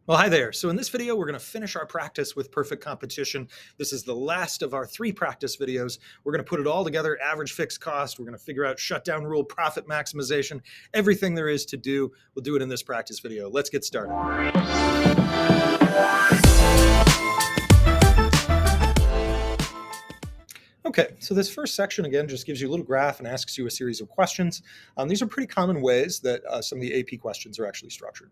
Well, hi there. So in this video, we're going to finish our practice with perfect competition. This is the last of our 3 practice videos. We're going to put it all together, average fixed cost. We're going to figure out shutdown rule, profit maximization, everything there is to do. We'll do it in this practice video. Let's get started. Okay, so this first section, again, just gives you a little graph and asks you a series of questions. These are pretty common ways that some of the AP questions are actually structured.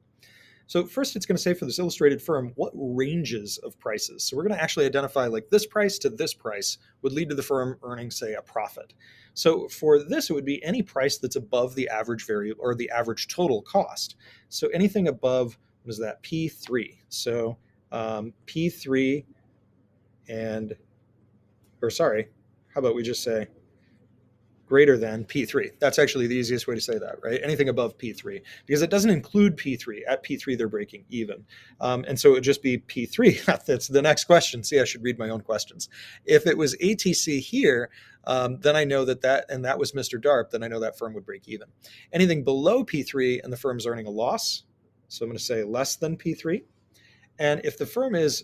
So first it's going to say for this illustrated firm, what ranges of prices? So we're going to actually identify like this price to this price would lead to the firm earning, say, a profit. So for this, it would be any price that's above the average variable or the average total cost. So anything above, what is that, P3. So P3 how about we just say greater than P3. That's actually the easiest way to say that, right? Anything above P3, because it doesn't include P3. At P3, they're breaking even. And so it would just be P3. That's the next question. See, I should read my own questions. If it was ATC here, then I know that was Mr. Darp, then I know that firm would break even. Anything below P3 and the firm's earning a loss, so I'm going to say less than P3. And if the firm is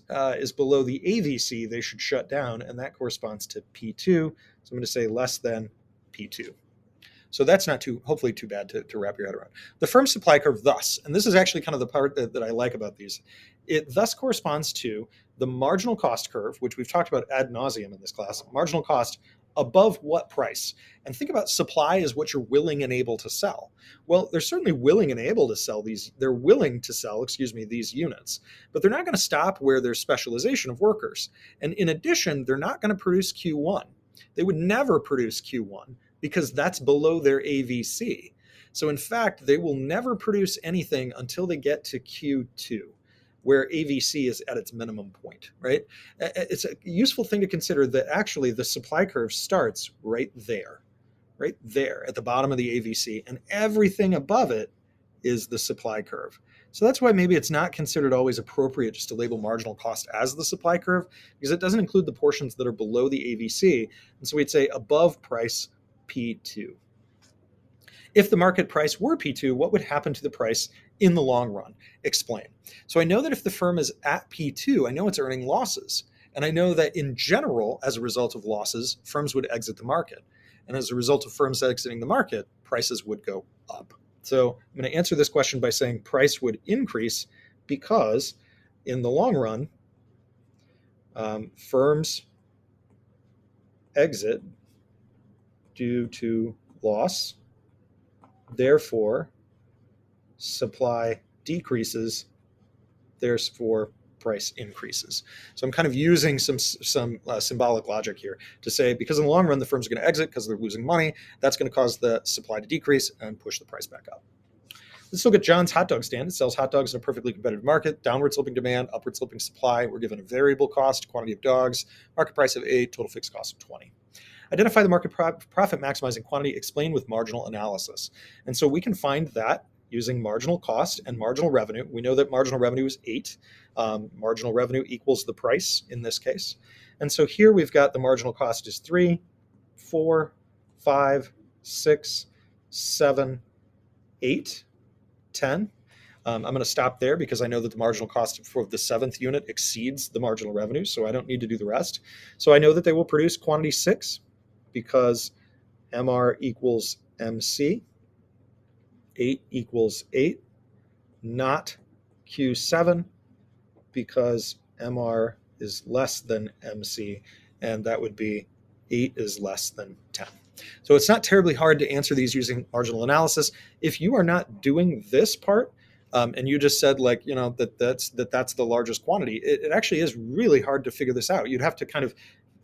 below the AVC, they should shut down, and that corresponds to P2. So I'm going to say less than P2. So that's not hopefully too bad to wrap your head around. The firm supply curve thus, and this is actually kind of the part that I like about these, it thus corresponds to the marginal cost curve, which we've talked about ad nauseum in this class, marginal cost above what price? And think about supply as what you're willing and able to sell. Well, they're certainly willing and able to sell these, these units, but they're not going to stop where there's specialization of workers. And in addition, they're not going to produce Q1. They would never produce Q1 because that's below their AVC. So in fact, they will never produce anything until they get to Q2, where AVC is at its minimum point, right? It's a useful thing to consider that actually the supply curve starts right there at the bottom of the AVC, and everything above it is the supply curve. So that's why maybe it's not considered always appropriate just to label marginal cost as the supply curve, because it doesn't include the portions that are below the AVC. And so we'd say above price P2. If the market price were P2, what would happen to the price in the long run? Explain. So I know that if the firm is at P2, I know it's earning losses. And I know that in general, as a result of losses, firms would exit the market. And as a result of firms exiting the market, prices would go up. So I'm going to answer this question by saying price would increase because in the long run, firms exit due to loss. Therefore, supply decreases. Therefore, price increases. So I'm kind of using some symbolic logic here to say because in the long run, the firms are going to exit because they're losing money. That's going to cause the supply to decrease and push the price back up. Let's look at John's hot dog stand. It sells hot dogs in a perfectly competitive market, downward sloping demand, upward sloping supply. We're given a variable cost, quantity of dogs, market price of 8, total fixed cost of 20. Identify the market profit maximizing quantity, explain with marginal analysis. And so we can find that using marginal cost and marginal revenue. We know that marginal revenue is 8. Marginal revenue equals the price in this case. And so here we've got the marginal cost is 3, 4, 5, 6, 7, 8, 10. I'm going to stop there because I know that the marginal cost for the 7th unit exceeds the marginal revenue, so I don't need to do the rest. So I know that they will produce quantity 6 because MR equals MC. 8 equals 8, not Q7 because MR is less than MC, and that would be 8 is less than 10. So it's not terribly hard to answer these using marginal analysis. If you are not doing this part, and you just said that's the largest quantity, it actually is really hard to figure this out. You'd have to kind of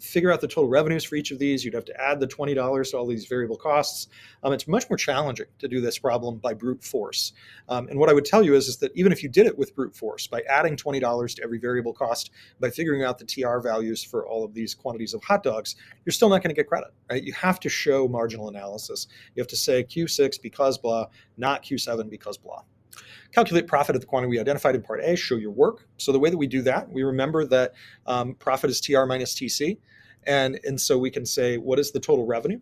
figure out the total revenues for each of these. You'd have to add the $20 to all these variable costs. It's much more challenging to do this problem by brute force. And what I would tell you is that even if you did it with brute force, by adding $20 to every variable cost, by figuring out the TR values for all of these quantities of hot dogs, you're still not going to get credit, right? You have to show marginal analysis. You have to say Q6 because blah, not Q7 because blah. Calculate profit at the quantity we identified in part A, show your work. So the way that we do that, we remember that profit is TR minus TC. And so we can say, what is the total revenue?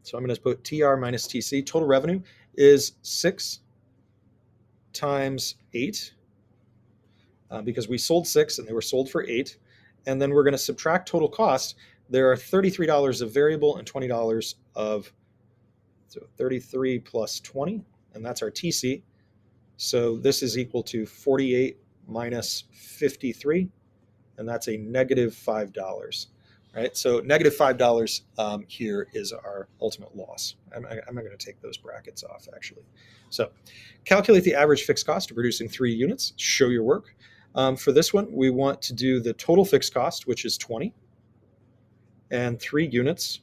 So I'm going to put TR minus TC. Total revenue is 6 times 8 because we sold 6 and they were sold for 8. And then we're going to subtract total cost. There are $33 of variable and $20 of, so 33 plus 20, and that's our TC. So this is equal to 48 minus 53, and that's a negative $5. Right? So negative $5 here is our ultimate loss. I'm not going to take those brackets off, actually. So calculate the average fixed cost of producing 3 units. Show your work. For this one, we want to do the total fixed cost, which is 20, and 3 units,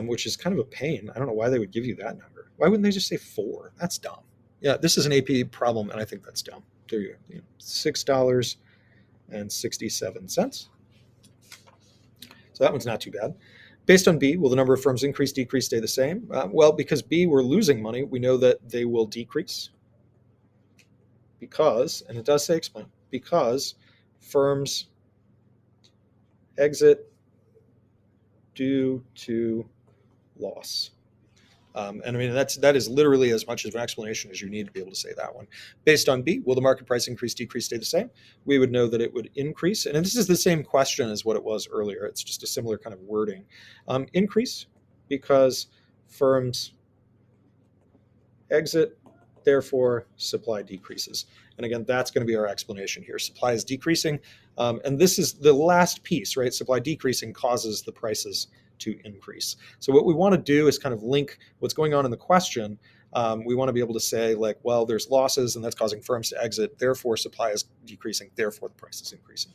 which is kind of a pain. I don't know why they would give you that number. Why wouldn't they just say 4? That's dumb. Yeah, this is an AP problem, and I think that's dumb. There you go. $6.67. So that one's not too bad. Based on B, will the number of firms increase, decrease, stay the same? Well, because B, we're losing money, we know that they will decrease. Because, and it does say explain, because firms exit due to loss. And I mean, that is literally as much of an explanation as you need to be able to say that one. Based on B, will the market price increase, decrease, stay the same? We would know that it would increase. And this is the same question as what it was earlier. It's just a similar kind of wording. Increase because firms exit, therefore supply decreases. And again, that's going to be our explanation here. Supply is decreasing. And this is the last piece, right? Supply decreasing causes the prices to increase. So what we want to do is kind of link what's going on in the question. We want to be able to say like, well, there's losses and that's causing firms to exit. Therefore, supply is decreasing. Therefore, the price is increasing.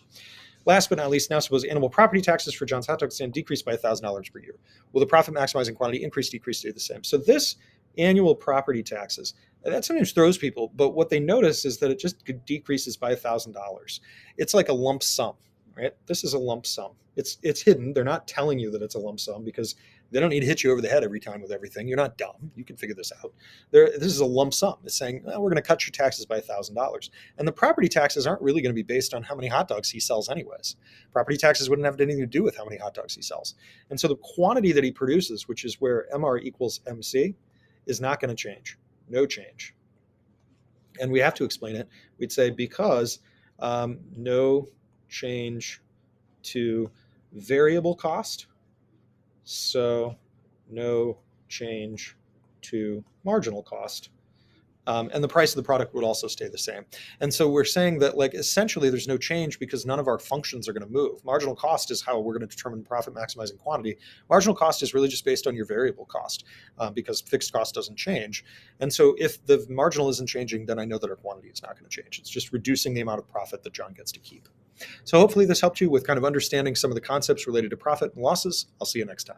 Last but not least, now suppose animal property taxes for John's hot dog stand decrease by $1,000 per year. Will the profit maximizing quantity increase, decrease, stay the same? So this annual property taxes, that sometimes throws people, but what they notice is that it just decreases by $1,000. It's like a lump sum, right? This is a lump sum. It's hidden. They're not telling you that it's a lump sum because they don't need to hit you over the head every time with everything. You're not dumb. You can figure this out. This is a lump sum. It's saying, well, we're going to cut your taxes by $1,000. And the property taxes aren't really going to be based on how many hot dogs he sells anyways. Property taxes wouldn't have anything to do with how many hot dogs he sells. And so the quantity that he produces, which is where MR equals MC, is not going to change. No change. And we have to explain it. We'd say because no change to variable cost, so no change to marginal cost. And the price of the product would also stay the same. And so we're saying that like essentially there's no change because none of our functions are going to move. Marginal cost is how we're going to determine profit maximizing quantity. Marginal cost is really just based on your variable cost because fixed cost doesn't change. And so if the marginal isn't changing, then I know that our quantity is not going to change. It's just reducing the amount of profit that John gets to keep. So hopefully this helped you with kind of understanding some of the concepts related to profit and losses. I'll see you next time.